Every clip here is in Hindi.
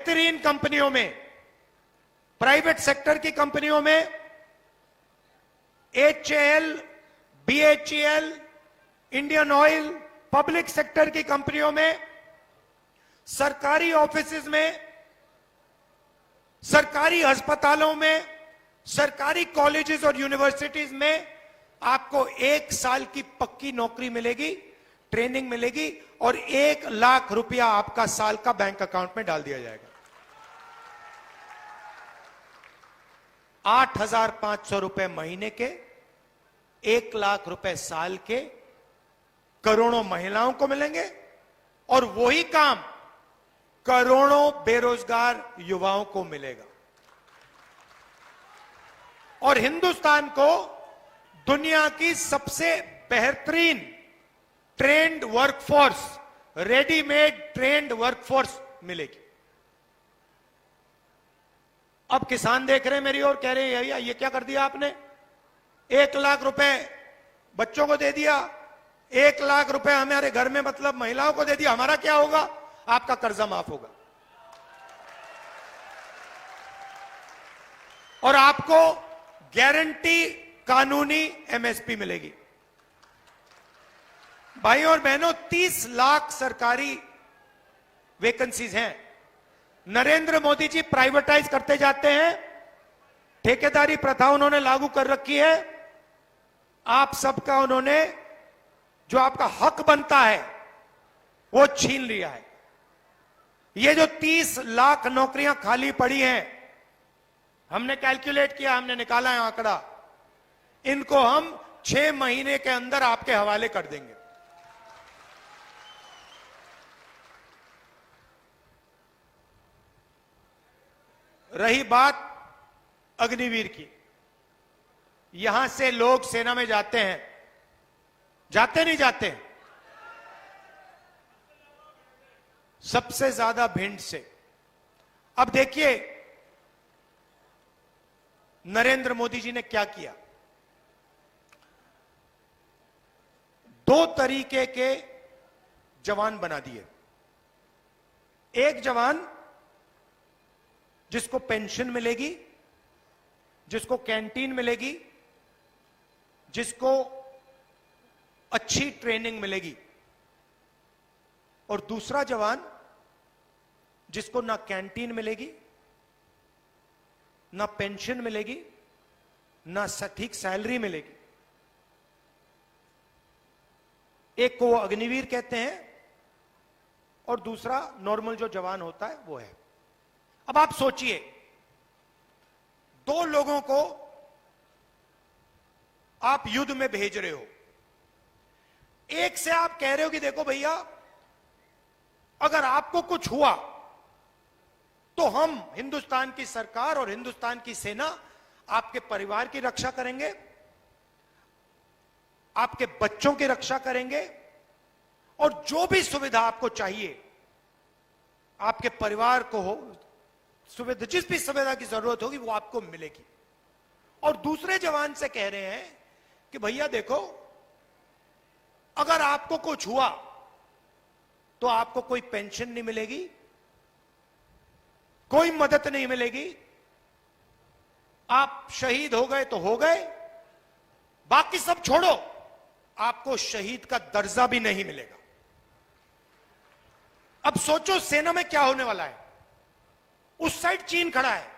बेहतरीन कंपनियों में, प्राइवेट सेक्टर की कंपनियों में, HAL, BHEL, Indian oil, public sector की कंपनियों में, सरकारी ऑफिसेज में, सरकारी अस्पतालों में, सरकारी कॉलेजेस और यूनिवर्सिटीज में आपको 1 साल की पक्की नौकरी मिलेगी, ट्रेनिंग मिलेगी और 1 लाख रुपया आपका साल का बैंक अकाउंट में डाल दिया जाएगा। 8,500 रुपए महीने के, 1 लाख रुपए साल के, करोड़ों महिलाओं को मिलेंगे और वही काम करोड़ों बेरोजगार युवाओं को मिलेगा। और हिंदुस्तान को दुनिया की सबसे बेहतरीन trend workforce, readymade trend workforce मिलेगी। अब किसान देख रहे हैं मेरी और कह रहे हैं भैया ये क्या कर दिया आपने, 1 लाख रुपए बच्चों को दे दिया, 1 लाख रुपए हमारे घर में मतलब महिलाओं को दे दिया, हमारा क्या होगा? आपका कर्जा माफ होगा और आपको गारंटी कानूनी MSP मिलेगी। भाइयों और बहनों, 30 लाख सरकारी वैकेंसीज हैं। नरेंद्र मोदी जी प्राइवेटाइज करते जाते हैं, ठेकेदारी प्रथा उन्होंने लागू कर रखी है। आप सबका उन्होंने जो आपका हक बनता है वो छीन लिया है। ये जो 30 लाख नौकरियां खाली पड़ी हैं, हमने कैलकुलेट किया, हमने निकाला है आंकड़ा, इनको हम 6 महीने के अंदर आपके हवाले कर देंगे। रही बात अग्निवीर की, यहां से लोग सेना में जाते हैं, जाते नहीं जाते? सबसे ज्यादा भिंड से। अब देखिए नरेंद्र मोदी जी ने क्या किया। 2 तरीके के जवान बना दिए। एक जवान जिसको पेंशन मिलेगी, जिसको कैंटीन मिलेगी, जिसको अच्छी ट्रेनिंग मिलेगी, और दूसरा जवान जिसको ना कैंटीन मिलेगी, ना पेंशन मिलेगी, ना सटीक सैलरी मिलेगी। एक को वो अग्निवीर कहते हैं और दूसरा नॉर्मल जो जवान होता है वो है। अब आप सोचिए, 2 लोगों को आप युद्ध में भेज रहे हो। एक से आप कह रहे हो कि देखो भैया, अगर आपको कुछ हुआ तो हम हिंदुस्तान की सरकार और हिंदुस्तान की सेना आपके परिवार की रक्षा करेंगे, आपके बच्चों की रक्षा करेंगे और जो भी सुविधा आपको चाहिए, आपके परिवार को हो सुविधा, जिस भी सुविधा की जरूरत होगी वो आपको मिलेगी। और दूसरे जवान से कह रहे हैं कि भैया देखो, अगर आपको कुछ हुआ तो आपको कोई पेंशन नहीं मिलेगी, कोई मदद नहीं मिलेगी, आप शहीद हो गए तो हो गए, बाकी सब छोड़ो, आपको शहीद का दर्जा भी नहीं मिलेगा। अब सोचो सेना में क्या होने वाला है। उस साइड चीन खड़ा है,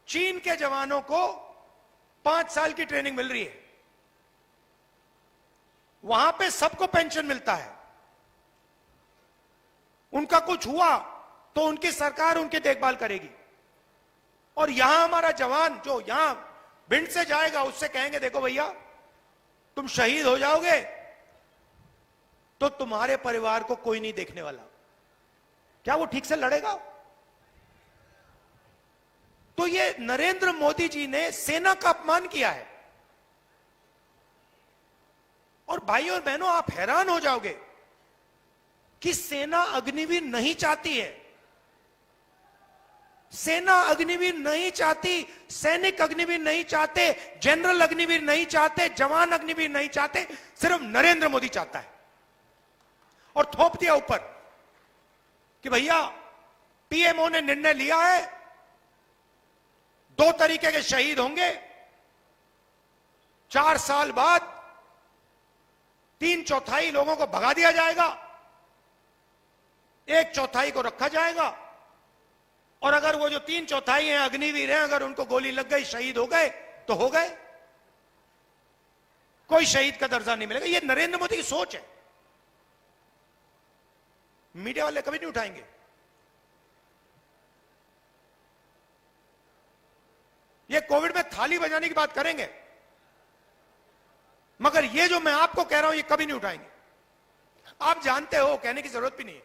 चीन के जवानों को 5 साल की ट्रेनिंग मिल रही है, वहां पे सबको पेंशन मिलता है, उनका कुछ हुआ तो उनकी सरकार उनकी देखभाल करेगी। और यहां हमारा जवान जो यहां भिंड से जाएगा, उससे कहेंगे देखो भैया तुम शहीद हो जाओगे तो तुम्हारे परिवार को कोई नहीं देखने वाला। क्या वो ठीक से लड़ेगा? तो ये नरेंद्र मोदी जी ने सेना का अपमान किया है। और भाइयों और बहनों, आप हैरान हो जाओगे कि सेना अग्निवीर नहीं चाहती है। सेना अग्निवीर नहीं चाहती, सैनिक अग्निवीर नहीं चाहते, जनरल अग्निवीर नहीं चाहते, जवान अग्निवीर नहीं चाहते, सिर्फ नरेंद्र मोदी चाहता है। और थोप दिया ऊपर कि भैया पीएमओ ने निर्णय लिया है 2 तरीके के शहीद होंगे, 4 साल बाद 3/4 लोगों को भगा दिया जाएगा, 1/4 को रखा जाएगा, और अगर वो जो 3/4 हैं अग्निवीर हैं, अगर उनको गोली लग गई, शहीद हो गए तो हो गए, कोई शहीद का दर्जा नहीं मिलेगा। ये नरेंद्र मोदी की सोच है, मीडिया वाले कभी नहीं उठाएंगे। ये कोविड में थाली बजाने की बात करेंगे, मगर ये जो मैं आपको कह रहा हूं ये कभी नहीं उठाएंगे। आप जानते हो, कहने की जरूरत भी नहीं है।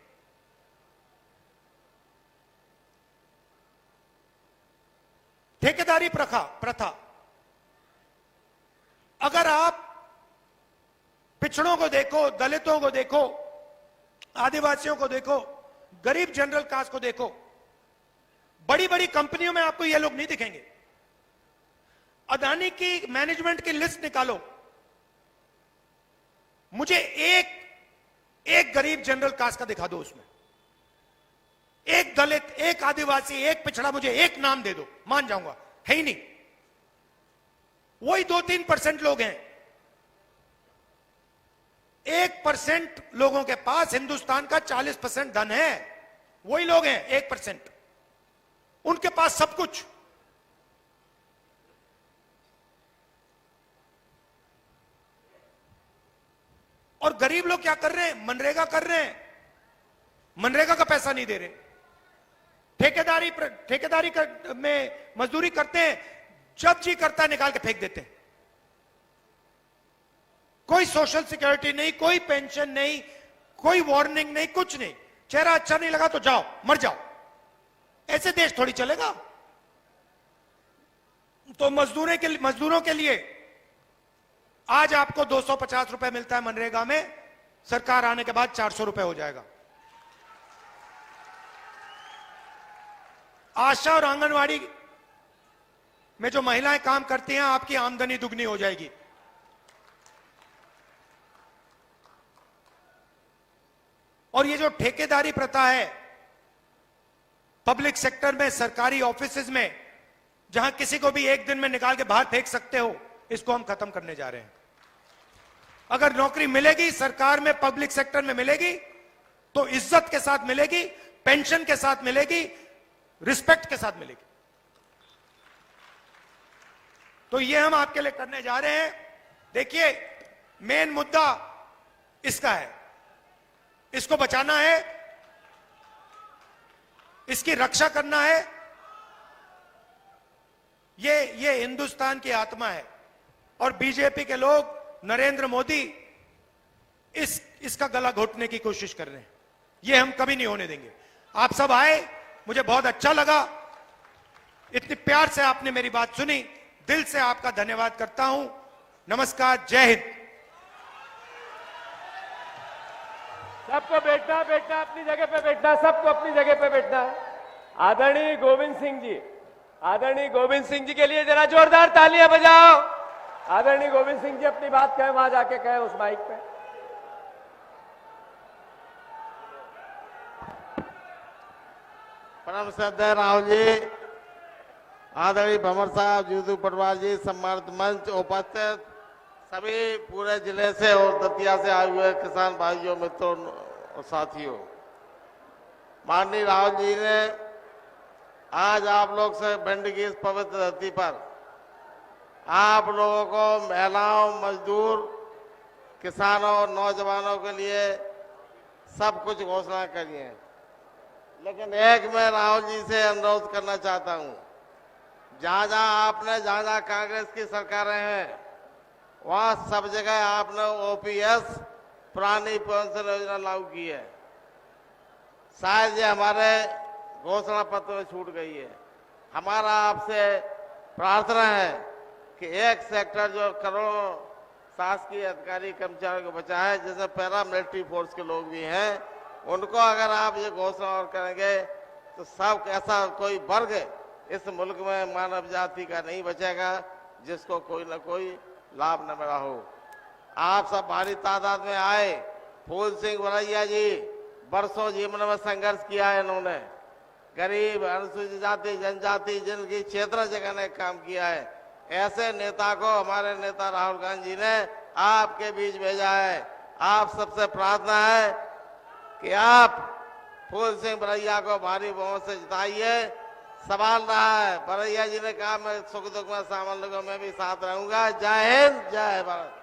ठेकेदारी प्रथा, अगर आप पिछड़ों को देखो, दलितों को देखो, आदिवासियों को देखो, गरीब जनरल कास्ट को देखो, बड़ी बड़ी कंपनियों में आपको ये लोग नहीं दिखेंगे। अदानी की मैनेजमेंट की लिस्ट निकालो, मुझे एक गरीब जनरल कास्ट का दिखा दो, उसमें एक दलित, एक आदिवासी, एक पिछड़ा, मुझे एक नाम दे दो, मान जाऊंगा, है ही नहीं। वही 2-3% लोग हैं। 1% लोगों के पास हिंदुस्तान का 40% धन है, वही लोग हैं 1%, उनके पास सब कुछ। और गरीब लोग क्या कर रहे हैं? मनरेगा कर रहे हैं, मनरेगा का पैसा नहीं दे रहे, ठेकेदारी में मजदूरी करते हैं, जब जी करता है निकाल के फेंक देते हैं। कोई सोशल सिक्योरिटी नहीं, कोई पेंशन नहीं, कोई वार्निंग नहीं, कुछ नहीं। चेहरा अच्छा नहीं लगा तो जाओ, मर जाओ। ऐसे देश थोड़ी चलेगा। तो मजदूरों के लिए आज आपको 250 रुपए मिलता है मनरेगा में, सरकार आने के बाद 400 रुपए हो जाएगा। आशा और आंगनवाड़ी में जो महिलाएं काम करती हैं, आपकी आमदनी दुगनी हो जाएगी। और ये जो ठेकेदारी प्रथा है पब्लिक सेक्टर में, सरकारी ऑफिसेज में, जहां किसी को भी एक दिन में निकाल के बाहर फेंक सकते हो, इसको हम खत्म करने जा रहे हैं। अगर नौकरी मिलेगी सरकार में, पब्लिक सेक्टर में मिलेगी, तो इज्जत के साथ मिलेगी, पेंशन के साथ मिलेगी, रिस्पेक्ट के साथ मिलेगी। तो ये हम आपके लिए करने जा रहे हैं। देखिए, मेन मुद्दा इसका है, इसको बचाना है, इसकी रक्षा करना है। ये हिंदुस्तान की आत्मा है, और बीजेपी के लोग, नरेंद्र मोदी इसका गला घोटने की कोशिश कर रहे हैं। ये हम कभी नहीं होने देंगे। आप सब आए, मुझे बहुत अच्छा लगा, इतने प्यार से आपने मेरी बात सुनी, दिल से आपका धन्यवाद करता हूं। नमस्कार, जय हिंद। सबको बैठना, अपनी जगह पे बैठना, सबको अपनी जगह पे बैठना है। आदरणीय गोविंद सिंह जी के लिए जरा जोरदार तालियां बजाओ। आदरणीय गोविंद सिंह जी अपनी बात कहें, वहां जाके कहें उस माइक पे। परम श्रद्धेय राहुल जी, आदरणीय भंवर साहब, जीतू पटवार जी, सम्मानित मंच, उपस्थित सभी पूरे जिले से और दतिया से आए हुए किसान भाइयों, मित्रों और साथियों, माननीय राहुल जी ने आज आप लोग से भिंड की इस पवित्र धरती पर आप लोगों को, महिलाओं, मजदूर, किसानों और नौजवानों के लिए सब कुछ घोषणा करी है। लेकिन एक मैं राहुल जी से अनुरोध करना चाहता हूं, जहां कांग्रेस की सरकारें हैं, वहां सब जगह आपने ओपीएस, पुरानी पेंशन योजना लागू की है। शायद ये हमारे घोषणा पत्र में छूट गई है। हमारा आपसे प्रार्थना है कि एक सेक्टर जो करोड़ों शासकीय अधिकारी कर्मचारियों को बचा है, जैसे पैरा मिलिट्री फोर्स के लोग भी हैं, उनको अगर आप ये घोषणा और करेंगे तो सब ऐसा कोई वर्ग इस मुल्क में मानव जाति का नहीं बचेगा जिसको कोई न कोई लाभ न मिला हो। आप सब भारी तादाद में आए, फूल सिंह वरैया जी, वर्षों जीवन में संघर्ष किया है इन्होंने। गरीब, अनुसूचित जाति, जनजाति, जिनकी क्षेत्र जगह ने काम किया है, ऐसे नेता को हमारे नेता राहुल गांधी जी ने आपके बीच भेजा है। आप सबसे प्रार्थना है कि आप फूल सिंह बरैया को भारी बहुमत से जिताइए। सवाल रहा है, बरैया जी ने कहा मैं सुख दुख में शामिल लोगों में भी साथ रहूंगा। जय हिंद, जय भारत।